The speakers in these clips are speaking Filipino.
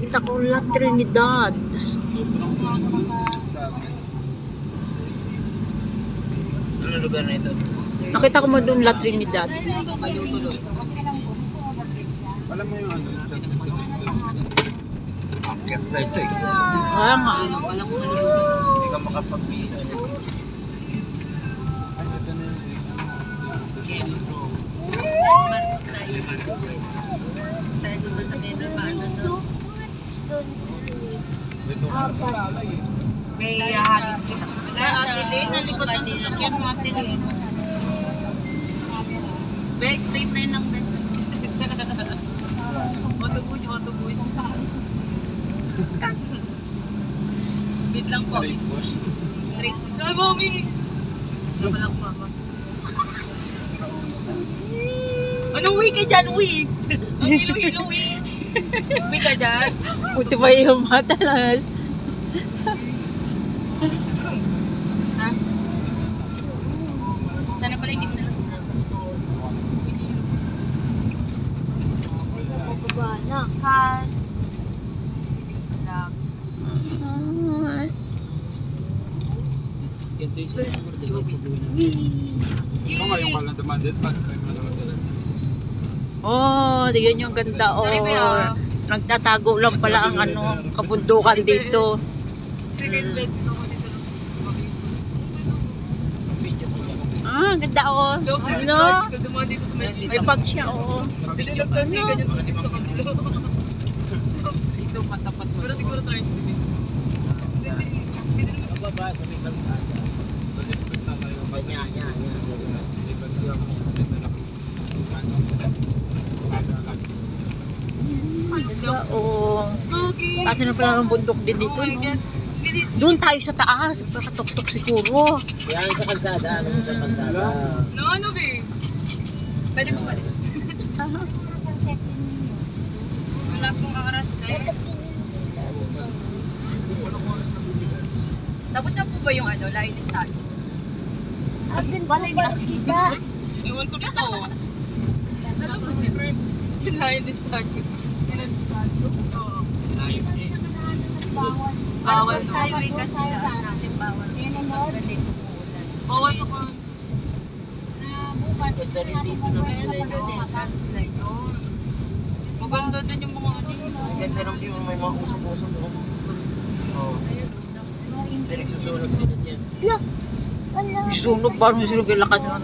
Nakita ko La Trinidad. Ano lugar na ito? Nakita ko mo doon La Trinidad. Alam mo yung ano? Akit na ito eh. Kaya nga. Alam ko hindi ka makapag-pili. Ay, ito na yung May hagis kita. Ate Lynn, nalikot ang sasakyan mo, Ate Lynn. Best, straight na yun lang, best. Autobus, autobus. Bit lang po. straight push. Straight push. Ay, mami! Wala pala akong mama. Anong uwi ka dyan, uwi? Ang hilo-hilo, uwi. Uwi ka dyan? Puti pa yung mata lang. Ha? Sana pala hindi mo nalang sinabi. Bababa na. Kas. Ganito yung sinabi. Ito nga yung walang demanded pag may walang demanded. Oh, tignan nyo ang ganda. Oh. Sorry, pero- Nagtatago lang pala ang ano, kabundukan dito. Second bed dito ako dito. Ah, ganda oh. Ano? Dumaan dito sa may May pag siya oh. Dito nagtasi ka dyan sa kanila. Dito patapat mo. Pero siguro tayo sa bibig. Baba sa may kalsada. Mag-expect na tayo. Yan. Depende lang kung maganda lang. Ganda oh. Okay. Kasi na pala ng bundok din dito. Oh my No? God. Bilis. Doon tayo sa taas. Pakatok-tok siguro. Yan sa kalsada. Ano sa kalsada? No, ano babe? Pwede mo pa rin. Wala pong oras tayo. Tapos na po ba yung ano, line start? Atin ba na kita? Ewan ko dito. Yung line start. Oo. Bawal sa Highway kasi natin bawal. Bawal sa kung Bukas. maganda din yung mga ano. Ganda ng view. May mga usok-usok doon. Oo. Direk susunod sila dyan. Sunog ba nung sunog yung lakas naman.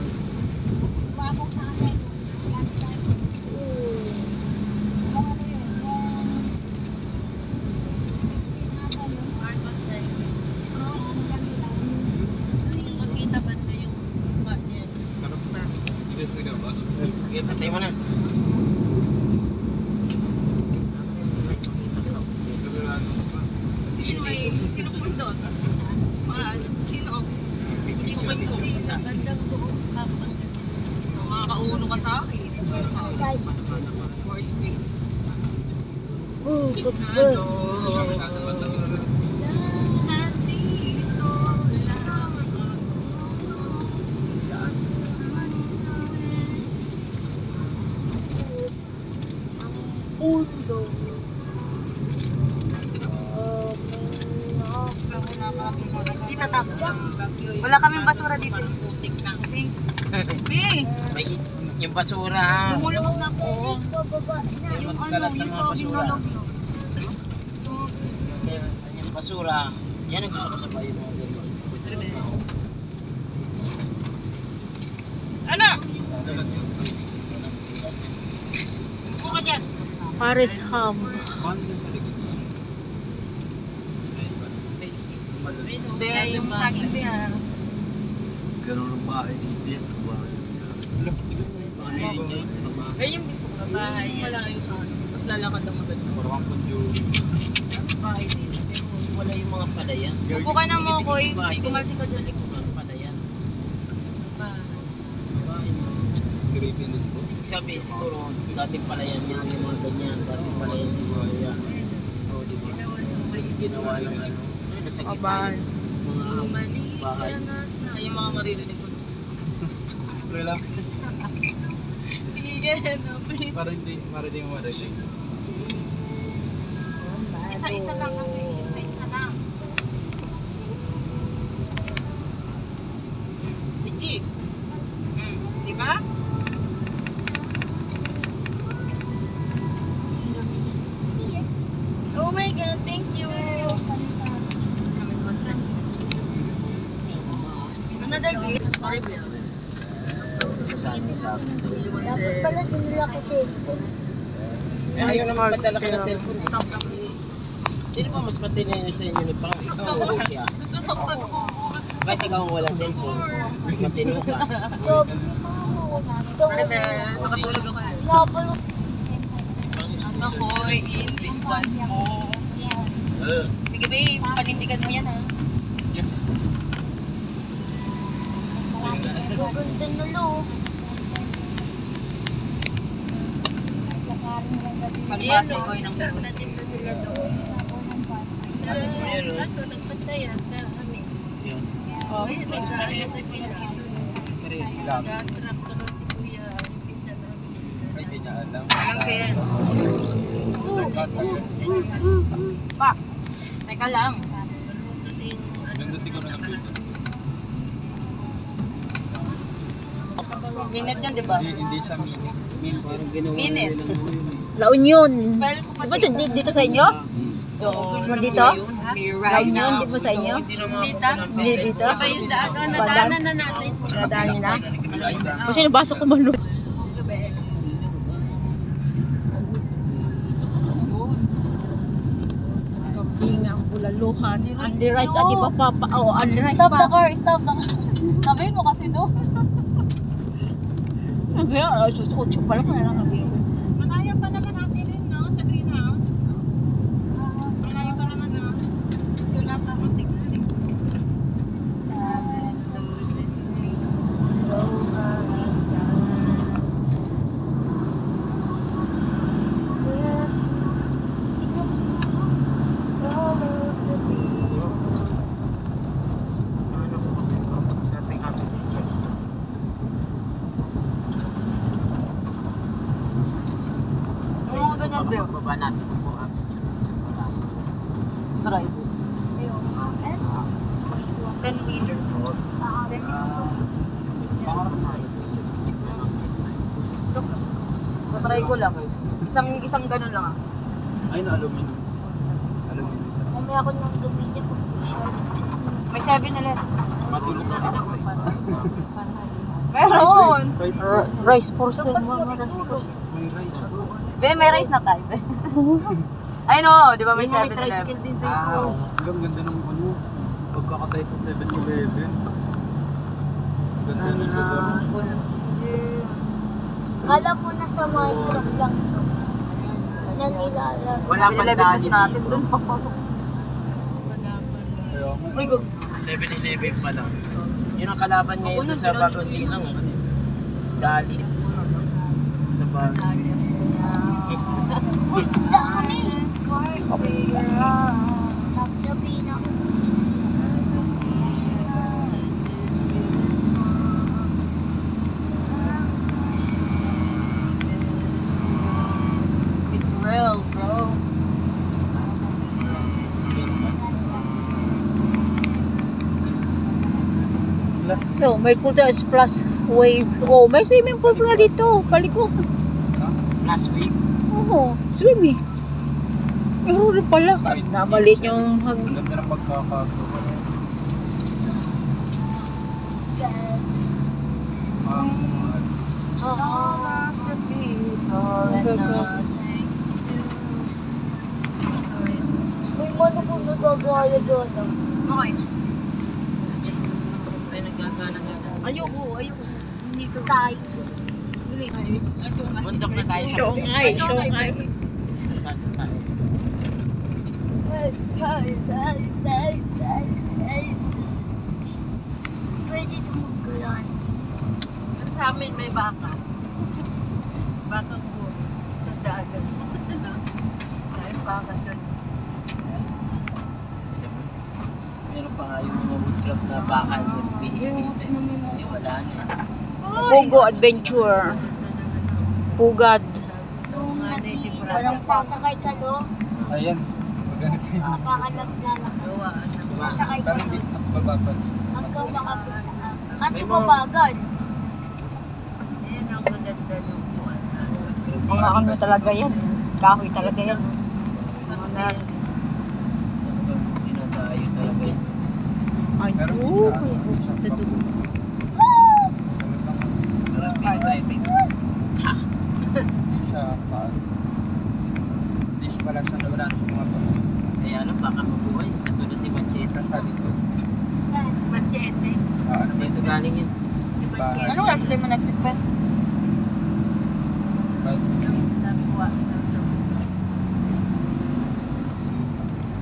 Makita ba na yung bar niya? Silip na ba? Okay, patay mo na. Sino po doon? Sino? Hindi ko kayo kasi Gandang doon. makakauno ka sa akin. First week. Oh, Hello. Dito tap. Wala kaming basura dito. Thank you. Yung basura ha. Lumulubog na ako. Yung Yung ano, kalat ng yung mga saging basura. na log. Yung basura. Yan ang gusto ko sa bayo mga ganyan. Ano? Upo ka dyan. Paris Hub. Be, yung saging be ha. Ganun ang bahay dito yan. Eh, yung gusto ko na bahay. Malayo sa ano. Mas lalakad ang maganda. Parang punjo. Bahay dito. Pero wala yung mga palayan. Upo ka na mo, Koy. Tumasikad sa likod ng palayan. Bahay mo. Creepy din po. Ibig sabihin siguro, dating palayan yan, yung mga ganyan, dating palayan siguro yan. Oo, di ba? Kasi ginawa lang ano, nasa gitna Aban. yung mga bahay. Yung mga maririnig ko. Relax. Sige, no, please. Para hindi mo marinig. Isa-isa lang kasi. Isa-isa lang. Sige. Di ba? Oh my God, thank you. Another gift. Sorry, Bill. Sa Dapat pala dinala ko cellphone. ayaw naman padala ka ng cellphone. Sino ba mas matindi sa inyo? Parang ikaw o siya? Nasasaktan ko. Bakit ikaw ang walang cellphone? Matino ka. Sabi ni mama ko. Nakatulog ako. Napalo. Ako'y iiwan mo. Sige babe, panindigan mo yan ha. Gaganda na lo. Pagbasa ko yun ang meron. Sila doon. Ato, nagpantayan sa amin. Yun. Oh, nag-aalas na sila. Sila. Nag-traktor lang si Kuya. Yung pinsan namin. Ay, di niya alam. Alam ko yan. Pa, teka lang. Kasi yung Ganda siguro ng photo. Minute yan, di ba? Hindi siya meaning. Parang ginawa Minute. nila ng ano. La Union. Spell ko Di ba kasi. dito sa inyo? Dito? Right Union, now. di ba sa inyo? Dito? Hindi dito? iba yung daan. Nadaanan na natin. Nadaan nyo na? Kasi nabasa ko man. Kambing ang bulaluhan. Andy Rice, di ba papa? Oh, Andy Rice Stop pa. the car, stop the car. Sabihin mo kasi no. Kaya, susukot pa lang na lang. Malaya pa naman natin din, no? Sa greenhouse. Malaya pa naman, no? Kasi wala pa akong signal, eh. Oo, ganyan, Bel. Baba natin po. Drive. 10-wheeler. Try ko lang. Isang ganun lang ah. Ay, na aluminum. Aluminum. Mamaya ako nang gamitin ko. May 7-Eleven. Matulog na ako. Meron! Rice for sale, mga rice for May rice. Be, may rice na tayo. Ay no, di ba may May 7-Eleven? tricycle din dito. Ah, ang ganda ng ano. Pagkakatay sa 7-Eleven. Ganda ng lugar. Kala mo na sa Minecraft lang to. Na nilalag. Wala pang 7-Eleven dali kasi natin doon papasok. Kaya mo. May go. 7-Eleven pa lang. Yun ang kalaban ngayon doon sa Bagong Silang. Dali. Sa Bagong. Dami! Sabi na ako. It's real, bro. No, may kulta splash wave. Oh, may swimming pool pala dito. Paliko. Last week. Oo, swimming. Meron rin pala. Namalit yung hag. Ganda ng pagkakagawa. May mano ko nagagaya doon. Okay. Ay, nagkakanan na. Ayoko. Hindi ko. Tayo. Bundok na tayo sa Shanghai. Sa taas na tayo. Pwede tumugulan. Sa amin may baka. Baka ko. Sa dagat. May baka doon. Meron pa nga yung mga woodcraft na bakal with behave. Wala na. Pogo Adventure. Pugad. Walang sasakay ka doon. Ayan. Ganito yung Nagkakalaglalak. Sasakay Pero ko hindi nun. mas bababa din. Hanggang makapit na. Kasi mabagal. Mga ano talaga yan. Kahoy talaga yan. Mga Dinadayo talaga yan. ay, Pero oo, hindi siya, pupunta doon. Marami driving. Hindi siya paano. Hindi siya pala siya wala na siya mga pamilya. Kaya lang, baka mabuhay. Katulad ni Machete. Sa likod. Machete. Ano ba Dito galing yun. Bahay. Anong accident mo nagsipper? Yung isda kuha.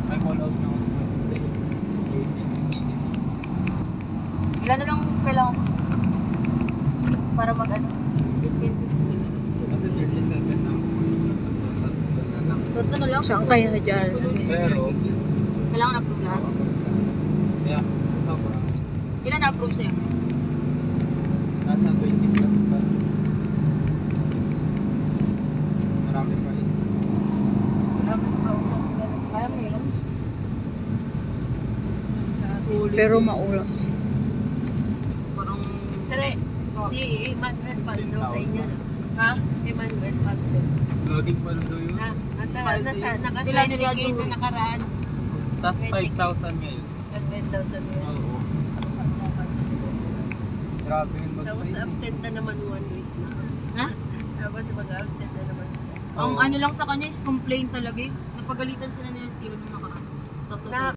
May call out na ako Wednesday. 18 minutes. Ilan na lang kailangan mo? Para mag-ano? 15. Kasi 37 na ako. Toto na lang. Saan kaya dyan? Pero, Kailangan na-approve lahat. kaya sa sobrang, Ilan na-approve sa'yo? nasa 20 plus pa. Marami pa rin. Kaya mo yun. Pero maulam. Parang... Stre, si Manuel Paldo sa inyo. No? Ha? Si Manuel Paldo. Login pa rin daw yun. Na, naka Sila 20K nila na Jules. nakaraan. Tapos 5,000 ngayon. At 20,000 yun. Oo. Grabe yun Tapos mag-save. absent na naman 1 week na. Ha? Tapos mag-absent na naman siya. Ang ano lang sa kanya is complaint talaga eh. Napagalitan sila ni Steven nung nakaraan. Tapos Na,